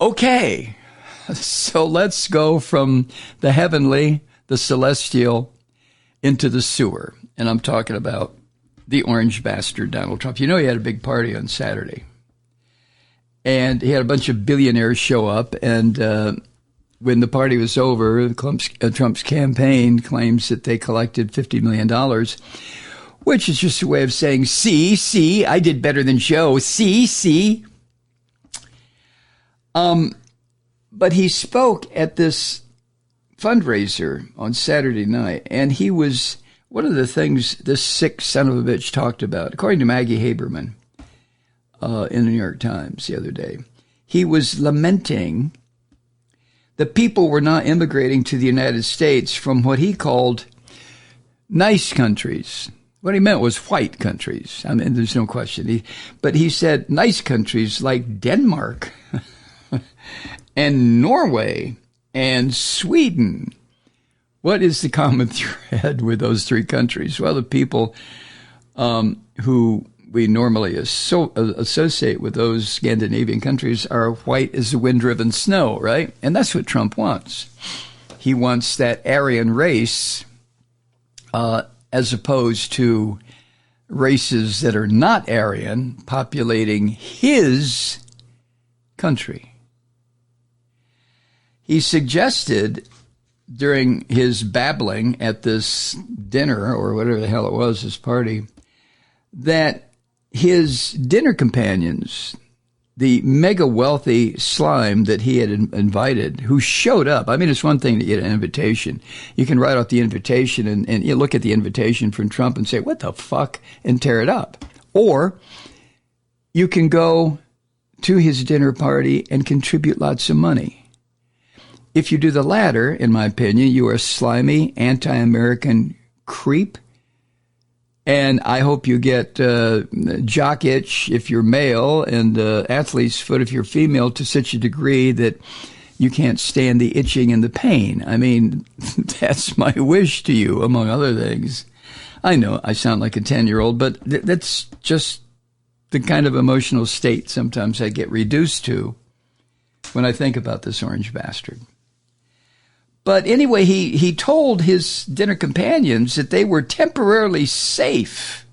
Okay, so let's go from the heavenly, the celestial, into the sewer. And I'm talking about the orange bastard, Donald Trump. You know, he had a big party on Saturday. And he had a bunch of billionaires show up. And when the party was over, Trump's campaign claims that they collected $50 million, which is just a way of saying, see, I did better than Joe. See. But he spoke at this fundraiser on Saturday night, and he was, one of the things this sick son of a bitch talked about, according to Maggie Haberman in the New York Times the other day, he was lamenting that people were not immigrating to the United States from what he called nice countries. What he meant was white countries. I mean, there's no question. But he said nice countries like Denmark and Norway and Sweden. What is the common thread with those three countries? Well, the people who we normally associate with those Scandinavian countries are white as the wind-driven snow, right? And that's what Trump wants. He wants that Aryan race as opposed to races that are not Aryan populating his country. He suggested during his babbling at this dinner, or whatever the hell it was, his party, that his dinner companions, the mega wealthy slime that he had invited, who showed up. I mean, it's one thing to get an invitation. You can write out the invitation and you look at the invitation from Trump and say, what the fuck, and tear it up. Or you can go to his dinner party and contribute lots of money. If you do the latter, in my opinion, you are a slimy, anti-American creep. And I hope you get jock itch if you're male and athlete's foot if you're female to such a degree that you can't stand the itching and the pain. I mean, that's my wish to you, among other things. I know I sound like a 10-year-old, but that's just the kind of emotional state sometimes I get reduced to when I think about this orange bastard. But anyway, he told his dinner companions that they were temporarily safe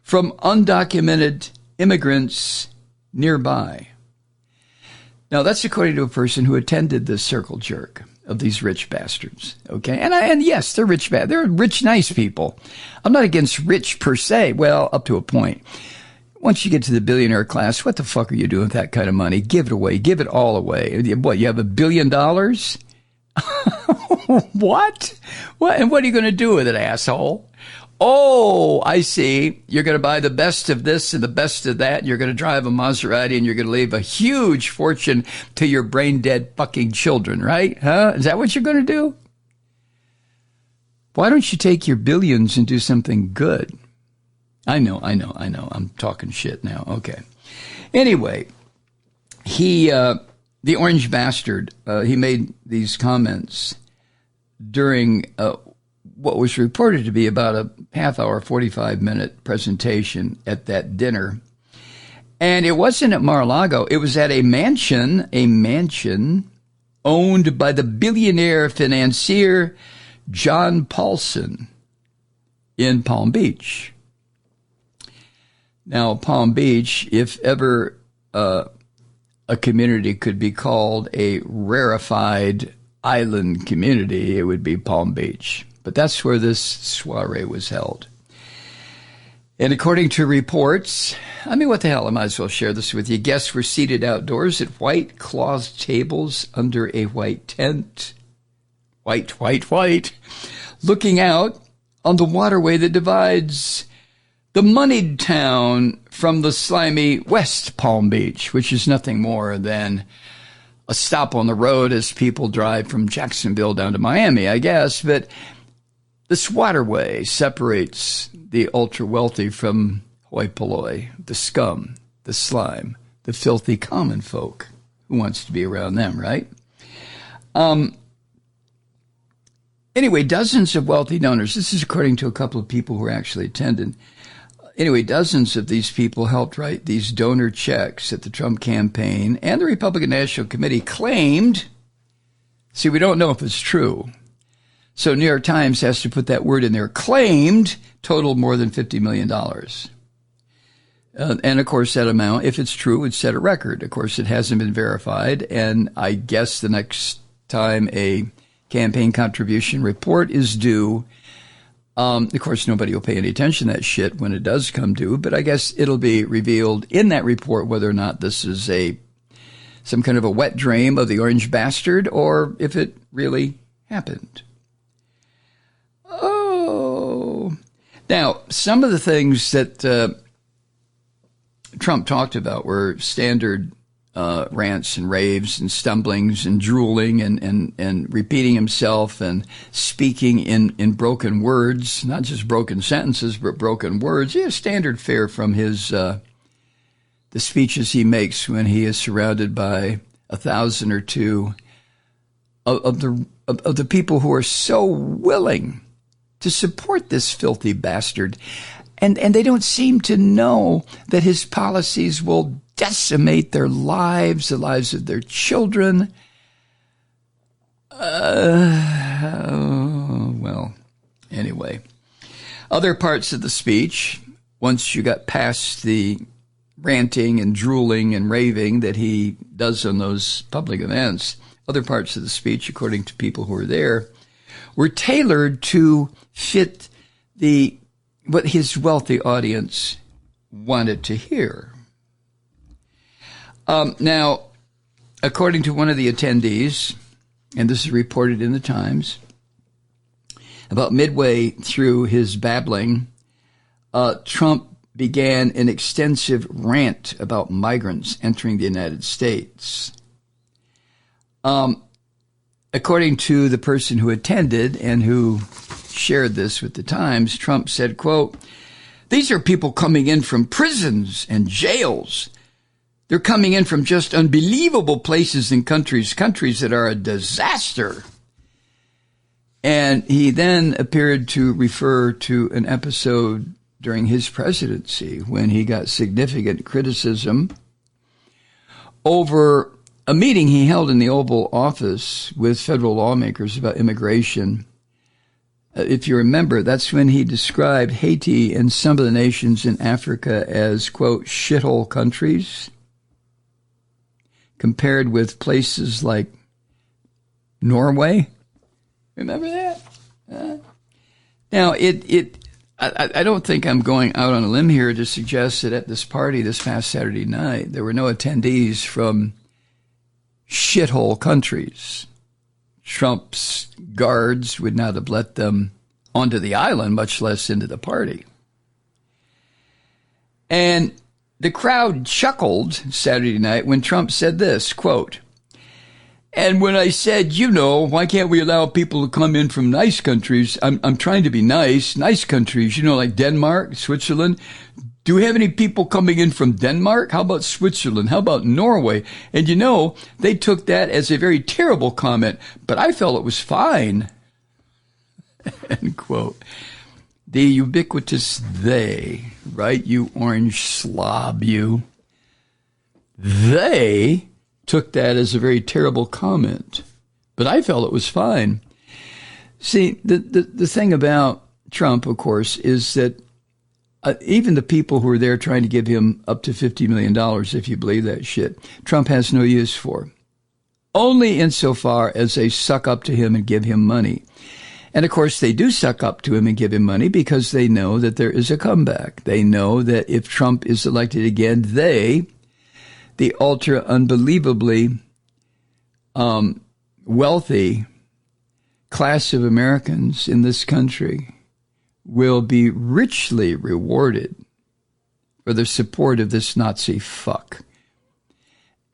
from undocumented immigrants nearby. Now, that's according to a person who attended the circle jerk of these rich bastards, okay? And yes, they're rich, they're rich, nice people. I'm not against rich per se. Well, up to a point. Once you get to the billionaire class, what the fuck are you doing with that kind of money? Give it away. Give it all away. What, you have $1 billion? What? And what are you going to do with it, asshole? Oh, I see. You're going to buy the best of this and the best of that. And you're going to drive a Maserati and you're going to leave a huge fortune to your brain-dead fucking children, right? Huh? Is that what you're going to do? Why don't you take your billions and do something good? I know. I'm talking shit now. Okay. Anyway, the orange bastard, he made these comments during what was reported to be about a half-hour, 45-minute presentation at that dinner. And it wasn't at Mar-a-Lago. It was at a mansion owned by the billionaire financier John Paulson in Palm Beach. Now, Palm Beach, if ever a community could be called a rarefied island community, it would be Palm Beach. But that's where this soiree was held. And according to reports, I mean, what the hell, I might as well share this with you. Guests were seated outdoors at white cloth tables under a white tent. White. Looking out on the waterway that divides the moneyed town from the slimy West Palm Beach, which is nothing more than a stop on the road as people drive from Jacksonville down to Miami, I guess. But this waterway separates the ultra-wealthy from hoi polloi, the scum, the slime, the filthy common folk. Who wants to be around them, right? Anyway, dozens of wealthy donors, this is according to a couple of people who actually attended, Anyway, dozens of these people helped write these donor checks that the Trump campaign and the Republican National Committee claimed. See, we don't know if it's true. So New York Times has to put that word in there. Claimed totaled more than $50 million. And, of course, that amount, if it's true, would set a record. Of course, it hasn't been verified. And I guess the next time a campaign contribution report is due, of course, nobody will pay any attention to that shit when it does come due. But I guess it'll be revealed in that report whether or not this is some kind of a wet dream of the orange bastard or if it really happened. Oh. Now, some of the things that Trump talked about were standard rants and raves and stumblings and drooling and repeating himself and speaking in broken words, not just broken sentences, but broken words. He has standard fare from his the speeches he makes when he is surrounded by 1,000 or two of the people who are so willing to support this filthy bastard. And they don't seem to know that his policies will decimate their lives, the lives of their children. Well, anyway. Other parts of the speech, once you got past the ranting and drooling and raving that he does on those public events, other parts of the speech, according to people who were there, were tailored to fit what his wealthy audience wanted to hear. Now, according to one of the attendees, and this is reported in the Times, about midway through his babbling, Trump began an extensive rant about migrants entering the United States. According to the person who attended and who shared this with the Times, Trump said, quote, "These are people coming in from prisons and jails. They're coming in from just unbelievable places and countries that are a disaster." And he then appeared to refer to an episode during his presidency when he got significant criticism over a meeting he held in the Oval Office with federal lawmakers about immigration. If you remember, that's when he described Haiti and some of the nations in Africa as, quote, shithole countries, compared with places like Norway. Remember that? Now, I don't think I'm going out on a limb here to suggest that at this party this past Saturday night, there were no attendees from shithole countries. Trump's guards would not have let them onto the island, much less into the party. And the crowd chuckled Saturday night when Trump said this, quote, "And when I said, why can't we allow people to come in from nice countries? I'm trying to be nice countries, like Denmark, Switzerland. Do we have any people coming in from Denmark? How about Switzerland? How about Norway?" And they took that as a very terrible comment, but I felt it was fine. End quote. The ubiquitous they, right? You orange slob, you. They took that as a very terrible comment, but I felt it was fine. See, the thing about Trump, of course, is that even the people who are there trying to give him up to $50 million, if you believe that shit, Trump has no use for. Only insofar as they suck up to him and give him money. And, of course, they do suck up to him and give him money because they know that there is a comeback. They know that if Trump is elected again, the ultra unbelievably wealthy class of Americans in this country will be richly rewarded for the support of this Nazi fuck.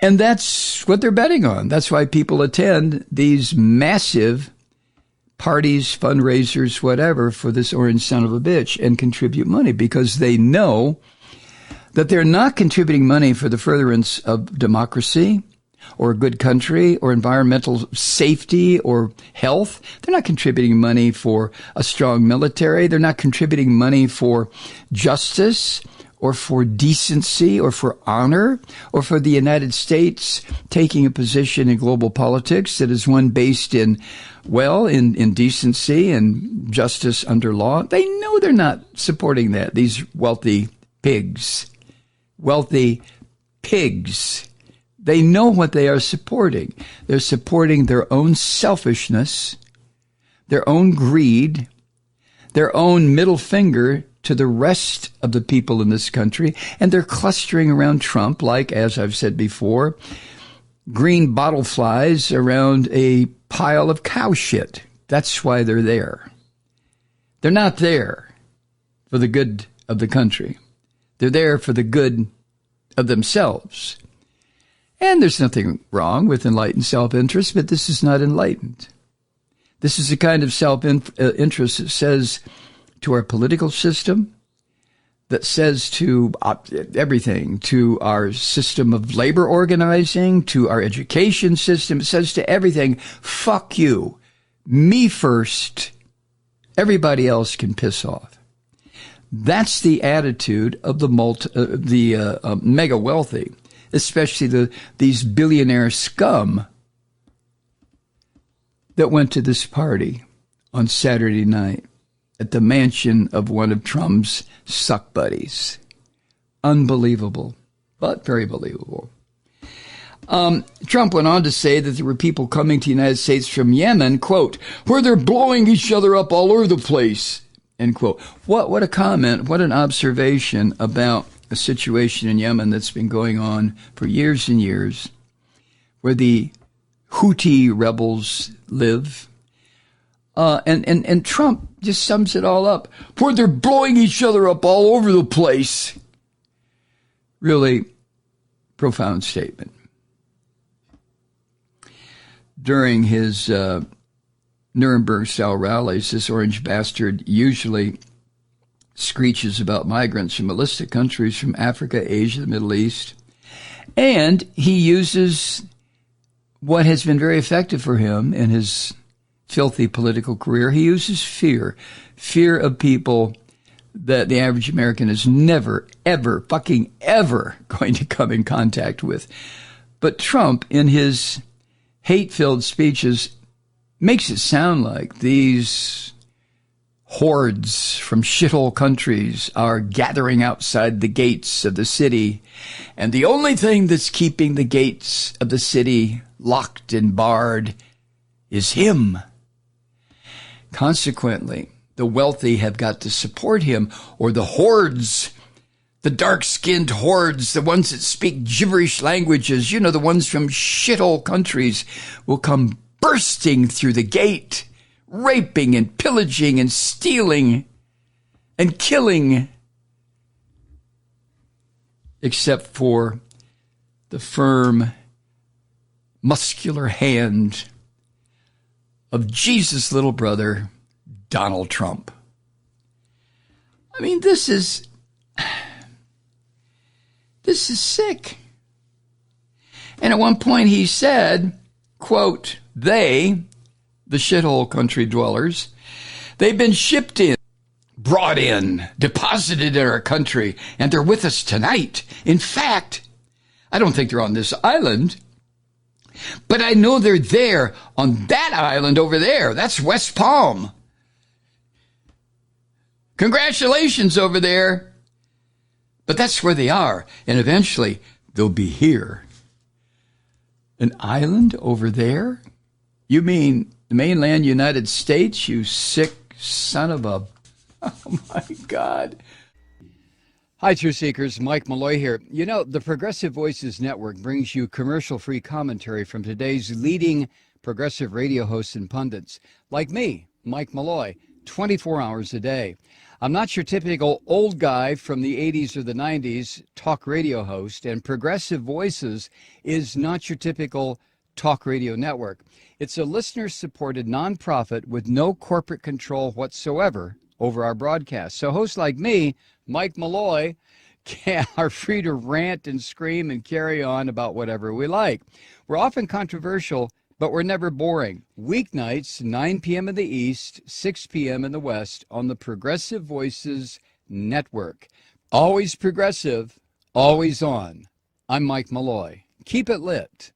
And that's what they're betting on. That's why people attend these massive parties, fundraisers, whatever, for this orange son of a bitch and contribute money because they know that they're not contributing money for the furtherance of democracy or a good country or environmental safety or health. They're not contributing money for a strong military. They're not contributing money for justice or for decency or for honor or for the United States taking a position in global politics that is one based in decency and justice under law. They know they're not supporting that, these wealthy pigs. Wealthy pigs. They know what they are supporting. They're supporting their own selfishness, their own greed, their own middle finger to the rest of the people in this country, and they're clustering around Trump like, as I've said before, green bottle flies around a pile of cow shit. That's why they're there. They're not there for the good of the country. They're there for the good of themselves. And there's nothing wrong with enlightened self-interest, but this is not enlightened. This is the kind of self-interest that says to our political system, that says to everything, to our system of labor organizing, to our education system. It says to everything, fuck you, me first, everybody else can piss off. That's the attitude of the mega wealthy, especially these billionaire scum that went to this party on Saturday night at the mansion of one of Trump's suck buddies. Unbelievable, but very believable. Trump went on to say that there were people coming to the United States from Yemen, quote, where they're blowing each other up all over the place, end quote. What a comment, what an observation about a situation in Yemen that's been going on for years and years, where the Houthi rebels live. And Trump just sums it all up, where they're blowing each other up all over the place. Really profound statement. During his Nuremberg-style rallies, this orange bastard usually screeches about migrants from a list of countries from Africa, Asia, the Middle East. And he uses what has been very effective for him in his filthy political career. He uses fear of people that the average American is never, ever, fucking ever going to come in contact with. But Trump, in his hate-filled speeches, makes it sound like these hordes from shithole countries are gathering outside the gates of the city, and the only thing that's keeping the gates of the city locked and barred is him. Consequently, the wealthy have got to support him, or the hordes, the dark-skinned hordes, the ones that speak gibberish languages, the ones from shithole countries, will come bursting through the gate, raping and pillaging and stealing and killing, except for the firm, muscular hand of Jesus' little brother, Donald Trump. I mean, this is sick. And at one point he said, quote, they, the shithole country dwellers, they've been shipped in, brought in, deposited in our country, and they're with us tonight. In fact, I don't think they're on this island, but I know they're there on that island over there. That's West Palm. Congratulations over there. But that's where they are. And eventually they'll be here. An island over there? You mean the mainland United States, you sick son of a... Oh, my God. Hi, Truth Seekers. Mike Malloy here. The Progressive Voices Network brings you commercial-free commentary from today's leading progressive radio hosts and pundits, like me, Mike Malloy, 24 hours a day. I'm not your typical old guy from the 80s or the 90s talk radio host, and Progressive Voices is not your typical talk radio network. It's a listener-supported nonprofit with no corporate control whatsoever over our broadcast. So hosts like me, Mike Malloy, are free to rant and scream and carry on about whatever we like. We're often controversial, but we're never boring. Weeknights, 9 p.m. in the East, 6 p.m. in the West on the Progressive Voices Network. Always progressive, always on. I'm Mike Malloy. Keep it lit.